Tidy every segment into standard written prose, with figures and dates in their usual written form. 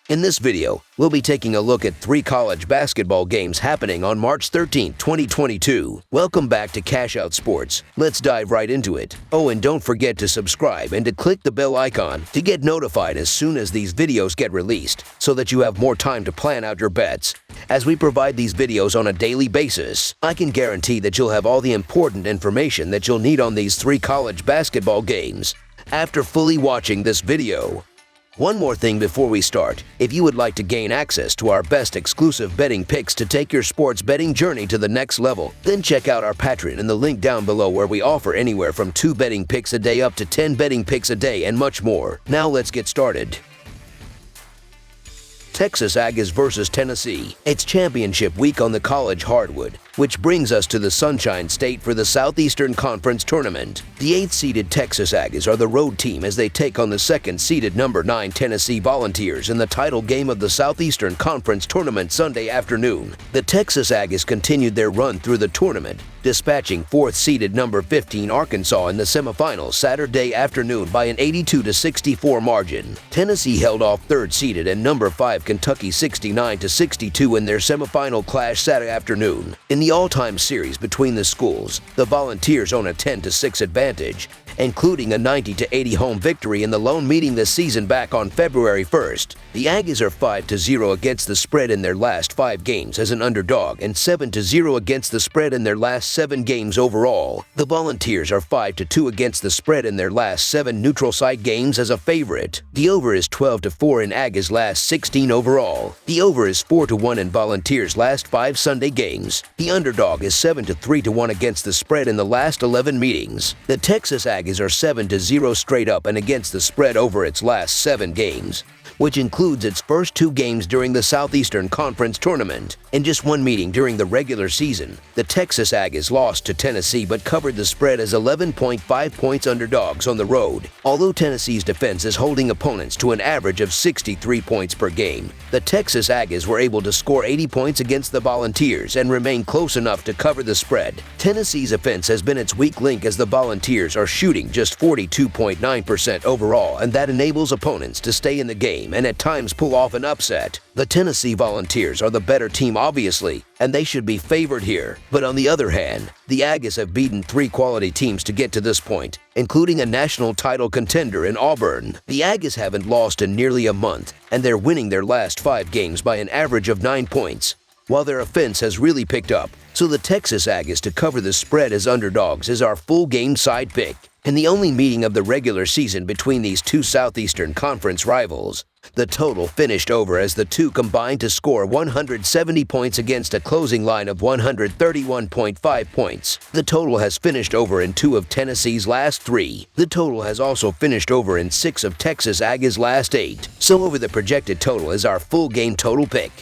In this video, we'll be taking a look at 3 college basketball games happening on March 13, 2022. Welcome back to Cash Out Sports. Let's dive right into it. Oh, and don't forget to subscribe and to click the bell icon to get notified as soon as these videos get released, so that you have more time to plan out your bets. As we provide these videos on a daily basis, I can guarantee that you'll have all the important information that you'll need on these 3 college basketball games after fully watching this video. One more thing before we start. If you would like to gain access to our best exclusive betting picks to take your sports betting journey to the next level, then check out our Patreon in the link down below, where we offer anywhere from 2 betting picks a day up to 10 betting picks a day and much more. Now let's get started. Texas Aggies versus Tennessee. It's championship week on the college hardwood, which brings us to the Sunshine State for the Southeastern Conference Tournament. The 8th-seeded Texas Aggies are the road team as they take on the 2nd-seeded number 9 Tennessee Volunteers in the title game of the Southeastern Conference Tournament Sunday afternoon. The Texas Aggies continued their run through the tournament, dispatching 4th-seeded number 15 Arkansas in the semifinals Saturday afternoon by an 82-64 margin. Tennessee held off 3rd-seeded and number 5 Kentucky 69-62 in their semifinal clash Saturday afternoon. In the all-time series between the schools, the Volunteers own a 10-6 advantage, including a 90-80 home victory in the lone meeting this season back on February 1st. The Aggies are 5-0 against the spread in their last 5 games as an underdog and 7-0 against the spread in their last 7 games overall. The Volunteers are 5-2 against the spread in their last 7 neutral site games as a favorite. The over is 12-4 in Aggies' last 16 overall. The over is 4-1 in Volunteers' last 5 Sunday games. The underdog is 7-3-1 against the spread in the last 11 meetings. The Texas Aggies are 7-0 straight up and against the spread over its last 7 games, which includes its first 2 games during the Southeastern Conference Tournament. In just 1 meeting during the regular season, the Texas Aggies lost to Tennessee but covered the spread as 11.5 points underdogs on the road. Although Tennessee's defense is holding opponents to an average of 63 points per game, the Texas Aggies were able to score 80 points against the Volunteers and remain close enough to cover the spread. Tennessee's offense has been its weak link as the Volunteers are shooting just 42.9% overall, and that enables opponents to stay in the game and at times pull off an upset. The Tennessee Volunteers are the better team, obviously, and they should be favored here. But on the other hand, the Aggies have beaten 3 quality teams to get to this point, including a national title contender in Auburn. The Aggies haven't lost in nearly a month, and they're winning their last 5 games by an average of 9 points, while their offense has really picked up. So the Texas Aggies to cover the spread as underdogs is our full game side pick. In the only meeting of the regular season between these 2 Southeastern Conference rivals, the total finished over as the 2 combined to score 170 points against a closing line of 131.5 points. The total has finished over in 2 of Tennessee's last 3. The total has also finished over in 6 of Texas Aggies' last 8. So over the projected total is our full game total pick.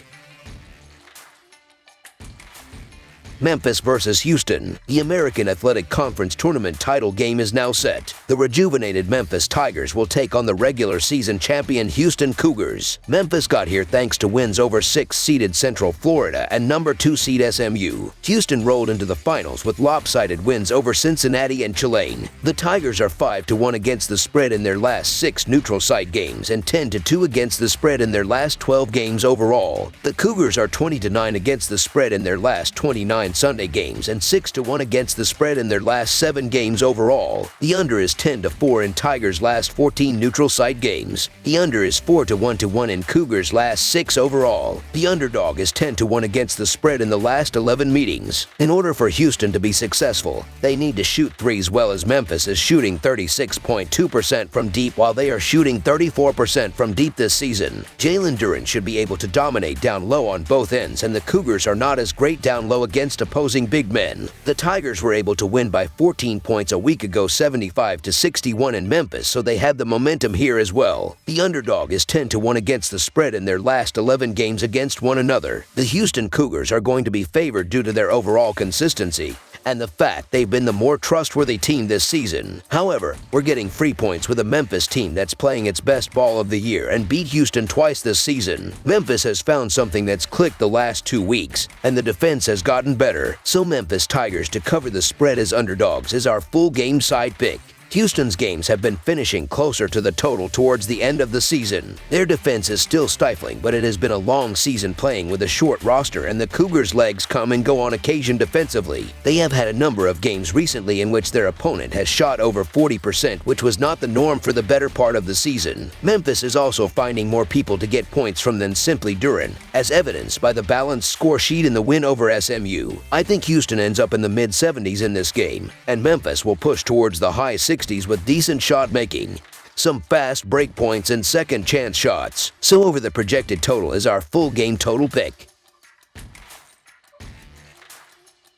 Memphis versus Houston. The American Athletic Conference Tournament title game is now set. The rejuvenated Memphis Tigers will take on the regular season champion Houston Cougars. Memphis got here thanks to wins over 6th-seeded Central Florida and number 2 seed SMU. Houston rolled into the finals with lopsided wins over Cincinnati and Tulane. The Tigers are 5-1 against the spread in their last 6 neutral site games and 10-2 against the spread in their last 12 games overall. The Cougars are 20-9 against the spread in their last 29 Sunday games and 6-1 against the spread in their last 7 games overall. The under is 10-4 in Tigers' last 14 neutral site games. The under is 4-1 in Cougars' last 6 overall. The underdog is 10-1 against the spread in the last 11 meetings. In order for Houston to be successful, they need to shoot threes, well as Memphis is shooting 36.2% from deep while they are shooting 34% from deep this season. Jalen Duren should be able to dominate down low on both ends, and the Cougars are not as great down low against opposing big men. The Tigers were able to win by 14 points a week ago, 75-61 in Memphis, so they have the momentum here as well. The underdog is 10-1 against the spread in their last 11 games against one another. The Houston Cougars are going to be favored due to their overall consistency and the fact they've been the more trustworthy team this season. However, we're getting free points with a Memphis team that's playing its best ball of the year and beat Houston twice this season. Memphis has found something that's clicked the last 2 weeks, and the defense has gotten better. So Memphis Tigers to cover the spread as underdogs is our full game side pick. Houston's games have been finishing closer to the total towards the end of the season. Their defense is still stifling, but it has been a long season playing with a short roster, and the Cougars' legs come and go on occasion defensively. They have had a number of games recently in which their opponent has shot over 40%, which was not the norm for the better part of the season. Memphis is also finding more people to get points from than simply Duran, as evidenced by the balanced score sheet in the win over SMU. I think Houston ends up in the mid-70s in this game, and Memphis will push towards the high 60s with decent shot making, some fast break points, and second chance shots. So over the projected total is our full game total pick.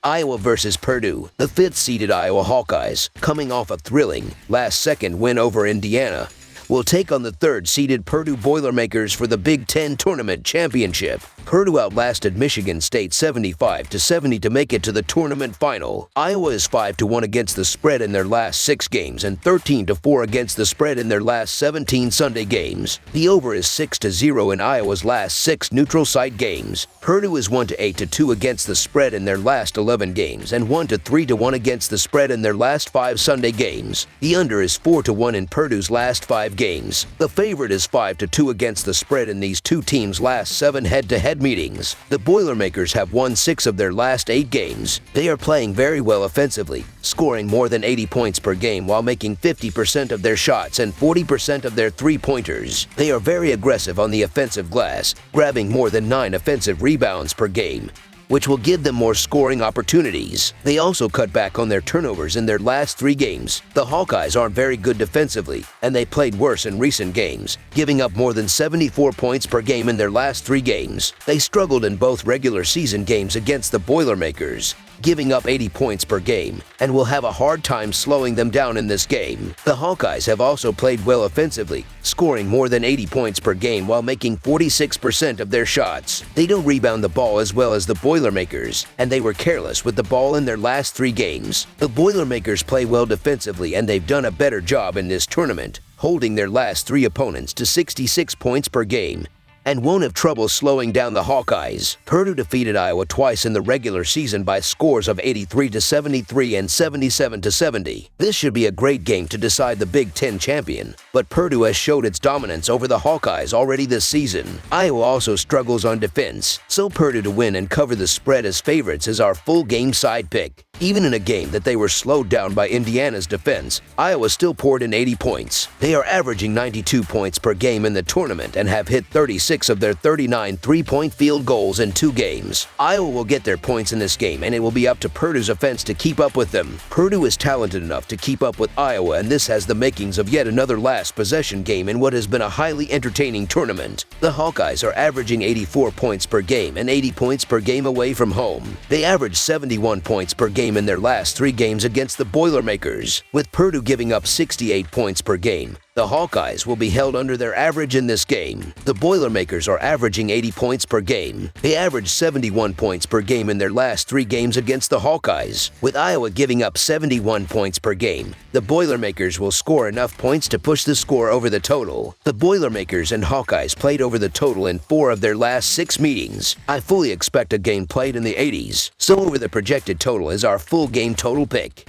Iowa versus Purdue. The 5th-seeded Iowa Hawkeyes, coming off a thrilling last-second win over Indiana, will take on the 3rd-seeded Purdue Boilermakers for the Big Ten Tournament Championship. Purdue outlasted Michigan State 75-70 to make it to the tournament final. Iowa is 5-1 against the spread in their last 6 games and 13-4 against the spread in their last 17 Sunday games. The over is 6-0 in Iowa's last 6 neutral site games. Purdue is 1-8-2 against the spread in their last 11 games and 1-3-1 against the spread in their last 5 Sunday games. The under is 4-1 in Purdue's last 5 games. The favorite is 5-2 against the spread in these two teams' last 7 head-to-head meetings. The Boilermakers have won 6 of their last 8 games. They are playing very well offensively, scoring more than 80 points per game while making 50% of their shots and 40% of their three-pointers. They are very aggressive on the offensive glass, grabbing more than 9 offensive rebounds per game, which will give them more scoring opportunities. They also cut back on their turnovers in their last 3 games. The Hawkeyes aren't very good defensively, and they played worse in recent games, giving up more than 74 points per game in their last 3 games. They struggled in both regular season games against the Boilermakers, giving up 80 points per game, and will have a hard time slowing them down in this game. The Hawkeyes have also played well offensively, scoring more than 80 points per game while making 46% of their shots. They don't rebound the ball as well as the Boilermakers, and they were careless with the ball in their last 3 games. The Boilermakers play well defensively, and they've done a better job in this tournament, holding their last 3 opponents to 66 points per game, and won't have trouble slowing down the Hawkeyes. Purdue defeated Iowa twice in the regular season by scores of 83-73 and 77-70. This should be a great game to decide the Big Ten champion, but Purdue has showed its dominance over the Hawkeyes already this season. Iowa also struggles on defense, so Purdue to win and cover the spread as favorites is our full game side pick. Even in a game that they were slowed down by Indiana's defense, Iowa still poured in 80 points. They are averaging 92 points per game in the tournament and have hit 36 of their 39 three-point field goals in 2 games. Iowa will get their points in this game, and it will be up to Purdue's offense to keep up with them. Purdue is talented enough to keep up with Iowa, and this has the makings of yet another last possession game in what has been a highly entertaining tournament. The Hawkeyes are averaging 84 points per game and 80 points per game away from home. They average 71 points per game in their last 3 games against the Boilermakers, with Purdue giving up 68 points per game. The Hawkeyes will be held under their average in this game. The Boilermakers are averaging 80 points per game. They averaged 71 points per game in their last 3 games against the Hawkeyes, with Iowa giving up 71 points per game. The Boilermakers will score enough points to push the score over the total. The Boilermakers and Hawkeyes played over the total in 4 of their last 6 meetings. I fully expect a game played in the 80s, so over the projected total is our full game total pick.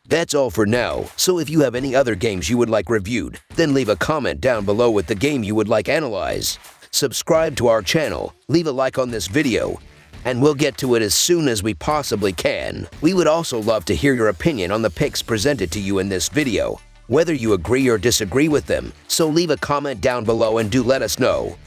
That's all for now, so if you have any other games you would like reviewed, then leave a comment down below with the game you would like analyzed. Subscribe to our channel, leave a like on this video, and we'll get to it as soon as we possibly can. We would also love to hear your opinion on the picks presented to you in this video, whether you agree or disagree with them, so leave a comment down below and do let us know.